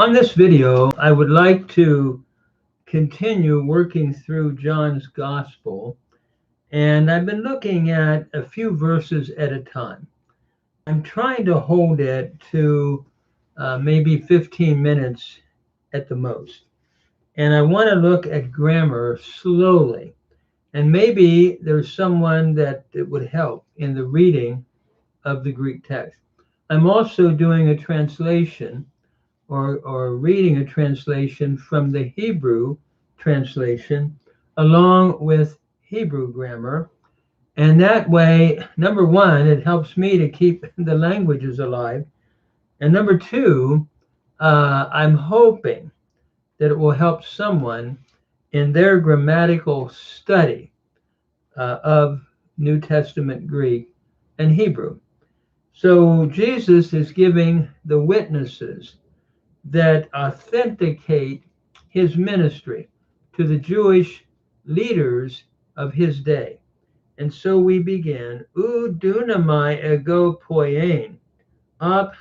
On this video, I would like to continue working through John's Gospel, and I've been looking at a few verses at a time. I'm trying to hold it to maybe 15 minutes at the most, and I want to look at grammar slowly, and maybe there's someone that it would help in the reading of the Greek text. I'm also doing a translation or reading a translation from the Hebrew translation along with Hebrew grammar. And that way, number one, it helps me to keep the languages alive. And number two, I'm hoping that it will help someone in their grammatical study of New Testament Greek and Hebrew. So Jesus is giving the witnesses that authenticate his ministry to the Jewish leaders of his day. And so we begin, U dunamai ego poien, ab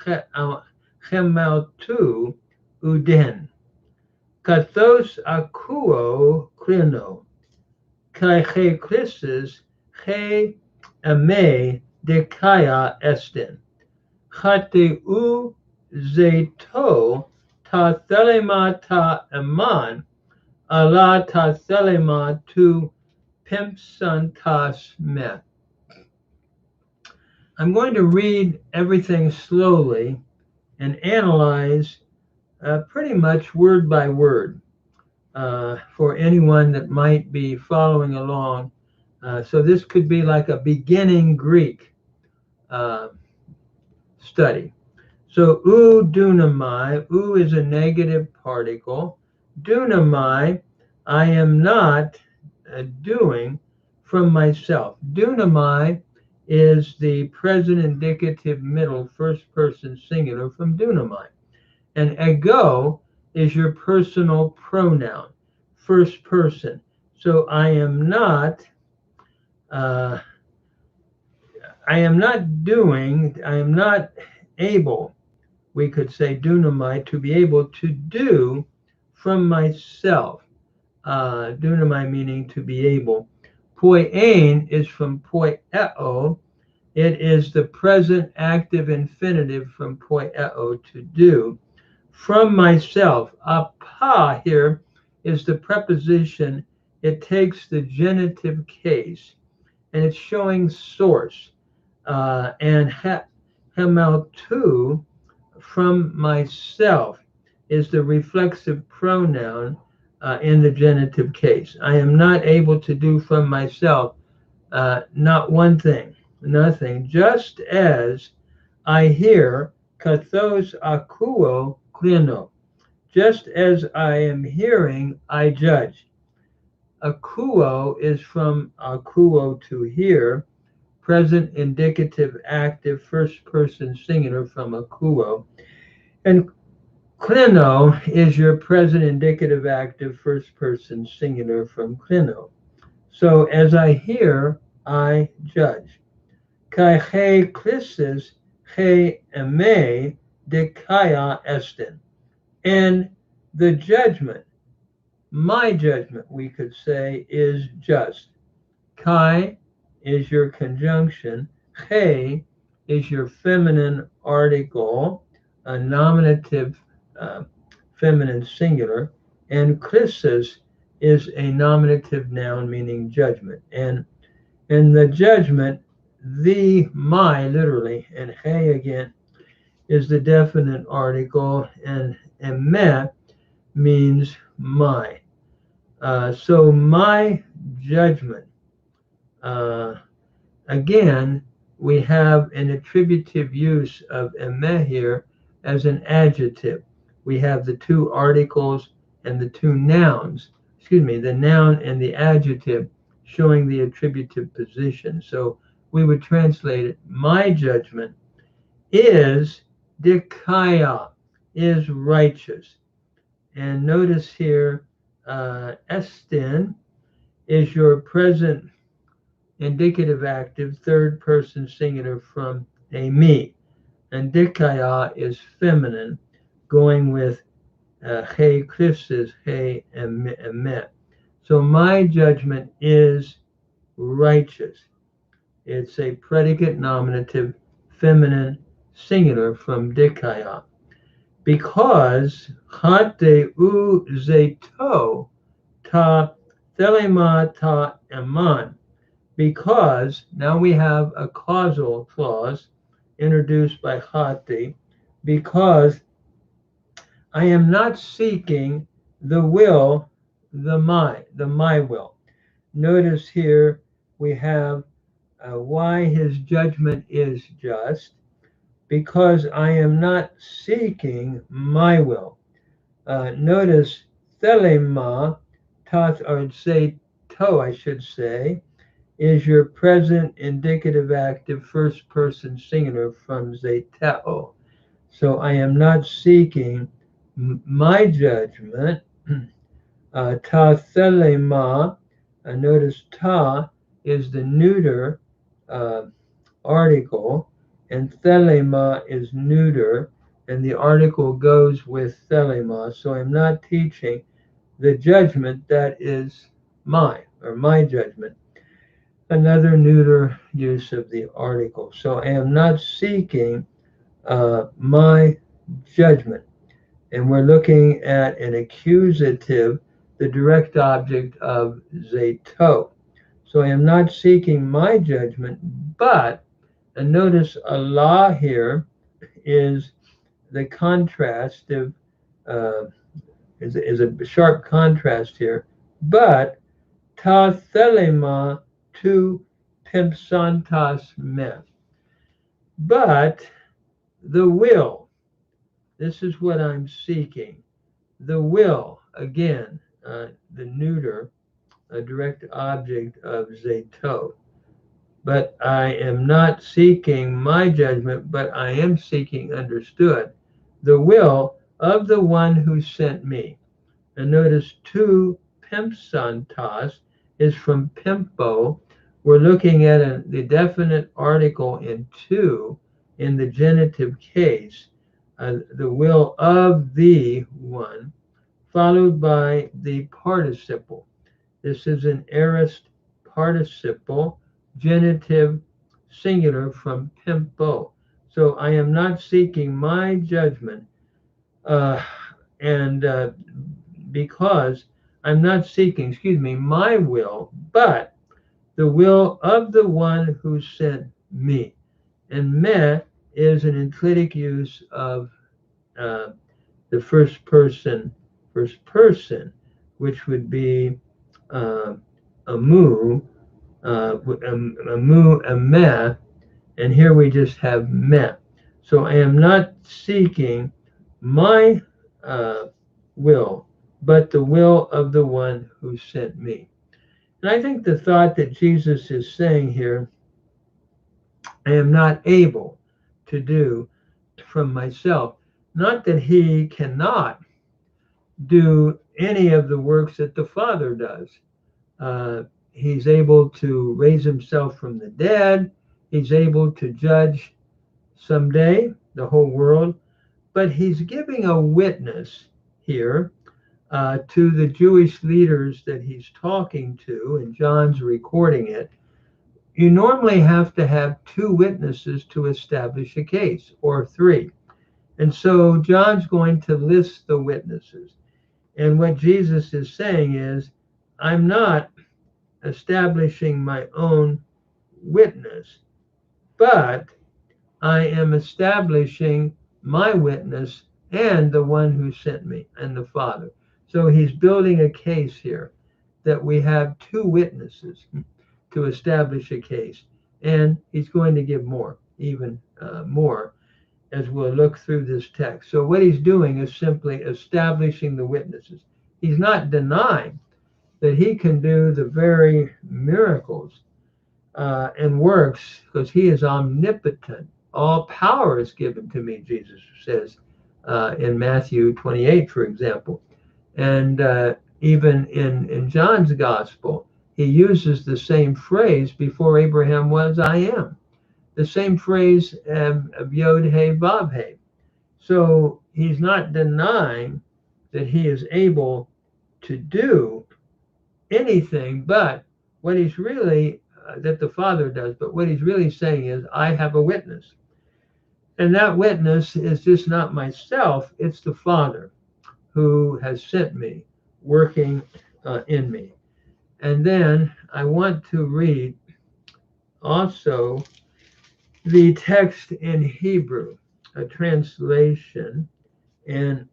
chemautu uden, kathos akuo krino, kai he Christus he ame dekaya estin, chate u zeto ta thelema ta eman, ala ta thelema tu pimpsantas me. I'm going to read everything slowly and analyze pretty much word by word for anyone that might be following along. So this could be like a beginning Greek uh, study. So u dunamai, u is a negative particle. Dunamai, I am not doing from myself. Dunamai is the present indicative middle first person singular from dunamai. And ego is your personal pronoun, first person. So I am not doing, I am not able, we could say dunamai, to be able to do from myself. Dunamai meaning to be able. Poiein is from poieo. It is the present active infinitive from poieo, to do. From myself. Apa here is the preposition. It takes the genitive case and it's showing source. And hemautu, from myself, is the reflexive pronoun in the genitive case. I am not able to do from myself not one thing, nothing, just as I hear kathos akuo klino. Just as I am hearing, I judge. Akuo is from akuo, to hear, present indicative active first person singular from akuo. And klino is your present indicative active first person singular from klino. So as I hear, I judge. Kai he Christus he eme dekaya estin. And the judgment, my judgment, we could say, is just. Kai is your conjunction. He is your feminine article, a nominative feminine singular. And Christus is a nominative noun meaning judgment. And in the judgment, the, my, literally, and he again is the definite article, and me means my. So my judgment. Again, we have an attributive use of me here as an adjective. We have the two articles and the two nouns, the noun and the adjective showing the attributive position. So we would translate it, my judgment is dikaya, is righteous. And notice here, estin is your present indicative active third person singular from a me. And dikaya is feminine, going with He Christus, he emet. So my judgment is righteous. It's a predicate nominative feminine singular from dikaya. Because hate u zeto ta thelema ta eman. Because now we have a causal clause introduced by hate, because I am not seeking the will, the my will. Notice here we have why his judgment is just, because I am not seeking my will. Notice thelema, tat, or say to, I should say, is your present indicative active first person singular from zeteo. So I am not seeking my judgment. Ta thelema, notice ta is the neuter uh, article, and thelema is neuter, and the article goes with thelema. So I'm not teaching the judgment that is mine, or my judgment. Another neuter use of the article. So I am not seeking my judgment. And we're looking at an accusative, the direct object of zeto. So I am not seeking my judgment, but, and notice Allah here is the contrast of, uh, is a sharp contrast here, but ta thelema tu pimpsantas me. But the will, this is what I'm seeking. The will, again, the neuter, a direct object of zeto. But I am not seeking my judgment, but I am seeking, understood, the will of the one who sent me. And notice two pimpsantas is from pimpo. We're looking at the definite article in two in the genitive case, the will of the one, followed by the participle. This is an aorist participle, genitive singular from pimpo. So I am not seeking my judgment, uh, and because I'm not seeking, my will, but the will of the one who sent me. And me is an enclitic use of uh, the first person, which would be amu, amu, me, and here we just have me. So I am not seeking my will, but the will of the one who sent me. And I think the thought that Jesus is saying here, I am not able to do from myself, not that he cannot do any of the works that the Father does. He's able to raise himself from the dead. He's able to judge someday the whole world. But he's giving a witness here to the Jewish leaders that he's talking to, and John's recording it. You normally have to have two witnesses to establish a case, or three. And so John's going to list the witnesses. And what Jesus is saying is, I'm not establishing my own witness, but I am establishing my witness and the one who sent me and the Father. So he's building a case here that we have two witnesses to establish a case. And he's going to give more, even more, as we'll look through this text. So what he's doing is simply establishing the witnesses. He's not denying that he can do the very miracles and works, because he is omnipotent. All power is given to me, Jesus says in Matthew 28, for example. And even in John's gospel, he uses the same phrase, before Abraham was, I am. The same phrase of Yod He Vav He. So he's not denying that he is able to do anything but what he's really, that the Father does, but what he's really saying is, I have a witness. And that witness is just not myself, it's the Father who has sent me, working in me. And then I want to read also the text in Hebrew, a translation. And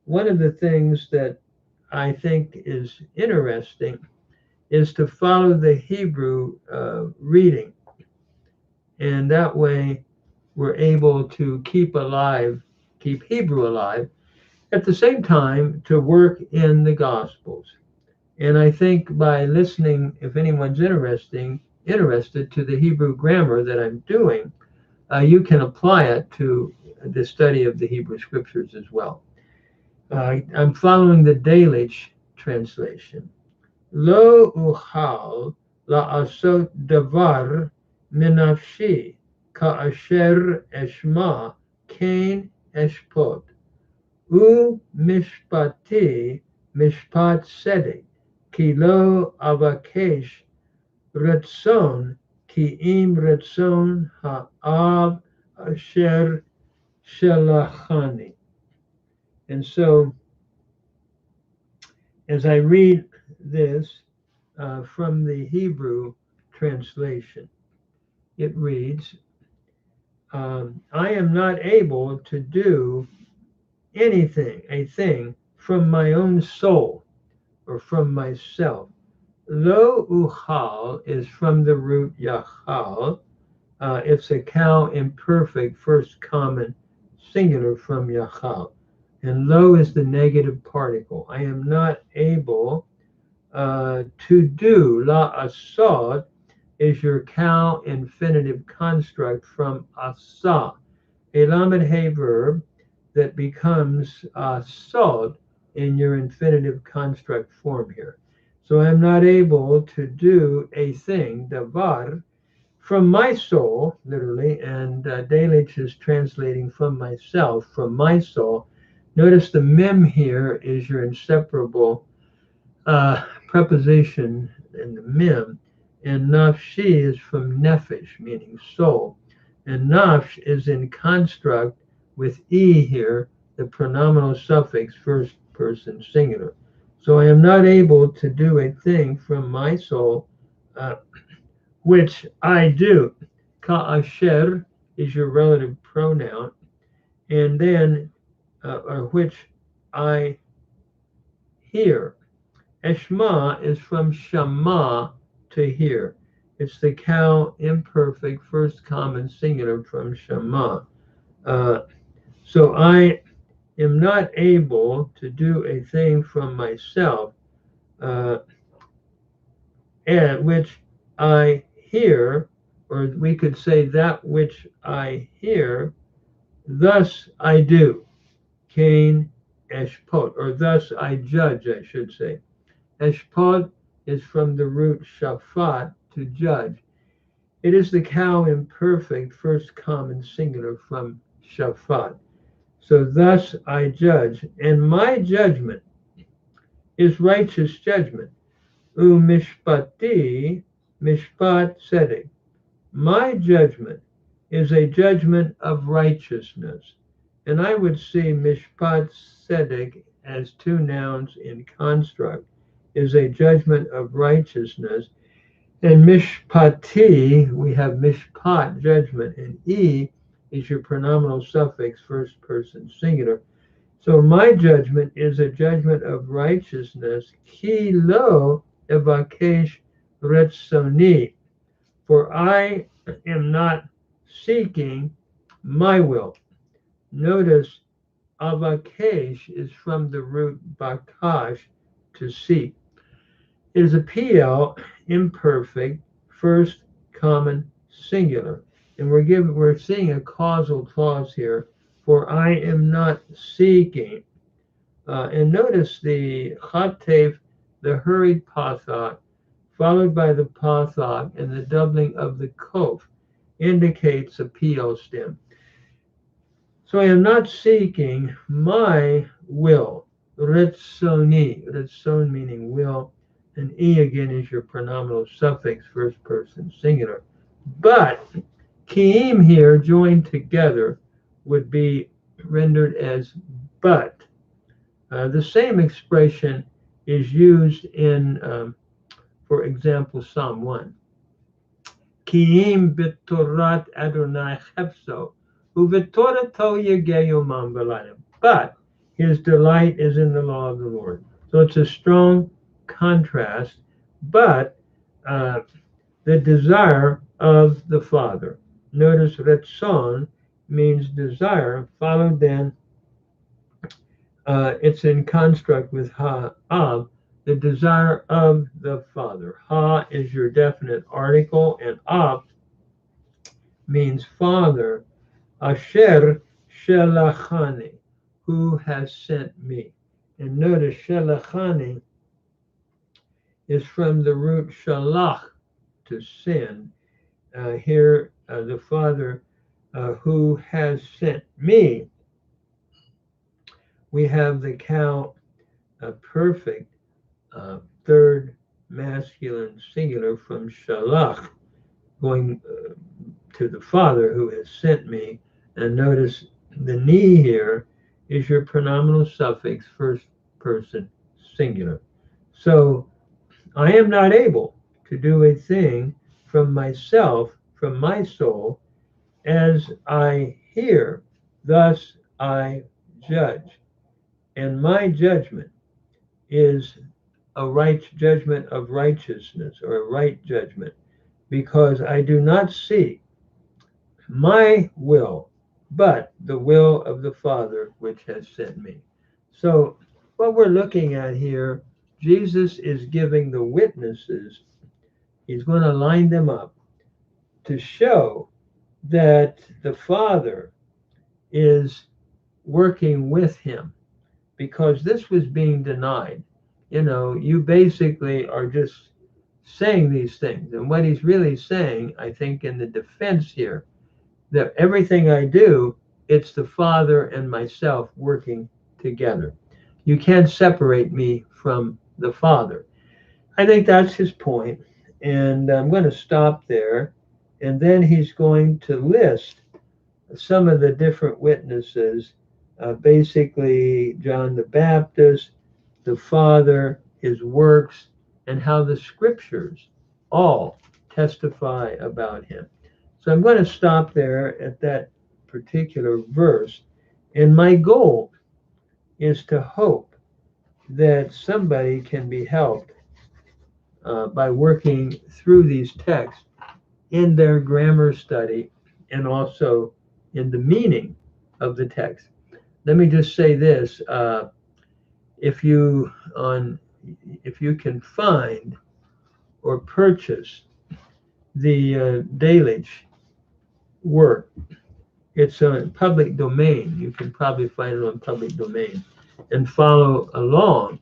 one of the things that I think is interesting is to follow the Hebrew reading. And that way we're able to keep Hebrew alive, at the same time to work in the Gospels. And I think by listening, if anyone's interested to the Hebrew grammar that I'm doing, you can apply it to the study of the Hebrew Scriptures as well. I'm following the Delitzsch translation. Lo uchal la'asot davar minafshi ka'asher eshma kain eshpot u mishpati mishpat sedek ki lo avakesh retzon ki im retzon ha'av asher shelachani. And so, as I read this from the Hebrew translation, it reads, I am not able to do a thing from my own soul or from myself. Lo uchal is from the root yachal. It's a cow imperfect first common singular from yachal. And lo is the negative particle. I am not able to do. La asad is your cow infinitive construct from asa, a lamed he verb that becomes asad in your infinitive construct form here. So I'm not able to do a thing, davar, from my soul, literally, and Delitzsch is translating from myself, from my soul. Notice the mem here is your inseparable preposition in the mem, and nafshi is from nephesh, meaning soul. And nafsh is in construct with e here, the pronominal suffix first person singular. So I am not able to do a thing from my soul, which I do. Ka'asher is your relative pronoun, and then or which I hear. Eshma is from shama, to hear. It's the cow imperfect first common singular from shama. So I am not able to do a thing from myself, and which I hear, or we could say that which I hear, thus I do. Kain eshpot, or thus I judge, I should say. Eshpot is from the root shafat, to judge. It is the cow imperfect first common singular from shafat. So thus I judge, and my judgment is righteous judgment. U mishpati mishpat tzedek. My judgment is a judgment of righteousness. And I would see mishpat tzedek as two nouns in construct, is a judgment of righteousness. And mishpati, we have mishpat, judgment, and e is your pronominal suffix, first person singular. So my judgment is a judgment of righteousness. Ki lo evakesh retzoni, for I am not seeking my will. Notice avakesh is from the root bakash, to seek. It is a PL imperfect first common singular, and we're seeing a causal clause here. For I am not seeking. And notice the chatef, the hurried pathak, followed by the pathak and the doubling of the kof, indicates a PL stem. So I am not seeking my will. Retsoni, retson meaning will, and e again is your pronominal suffix, first person singular. But kiim here joined together would be rendered as but. The same expression is used in, for example, Psalm 1. Kiim b'torat Adonai chefso, u'v'torato yegeyomam v'layim. But his delight is in the law of the Lord. So it's a strong contrast, but the desire of the Father. Notice Retson means desire, followed then, it's in construct with Ha'av, the desire of the Father. Ha is your definite article, and Av means Father. Asher Shelachani, who has sent me. And notice Shelachani is from the root Shalach, to send. Here, the Father who has sent me. We have the cow perfect third masculine singular from Shalach, going to the Father who has sent me. And notice the ni here is your pronominal suffix, first person singular. So I am not able to do a thing from myself, from my soul, as I hear, thus I judge. And my judgment is a right judgment of righteousness, or a right judgment, because I do not seek my will, but the will of the Father which has sent me. So what we're looking at here, Jesus is giving the witnesses, he's going to line them up to show that the Father is working with him, because this was being denied. You basically are just saying these things. And what he's really saying, I think, in the defense here, that everything I do, it's the Father and myself working together. You can't separate me from the Father. I think that's his point. And I'm going to stop there. And then he's going to list some of the different witnesses, basically John the Baptist, the Father, his works, and how the scriptures all testify about him. So I'm going to stop there at that particular verse. And my goal is to hope that somebody can be helped by working through these texts in their grammar study and also in the meaning of the text. Let me just say this: if you can find or purchase the Delitzsch work, it's a public domain. You can probably find it on public domain and follow along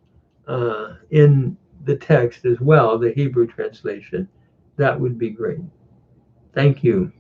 in the text as well, the Hebrew translation. That would be great. Thank you.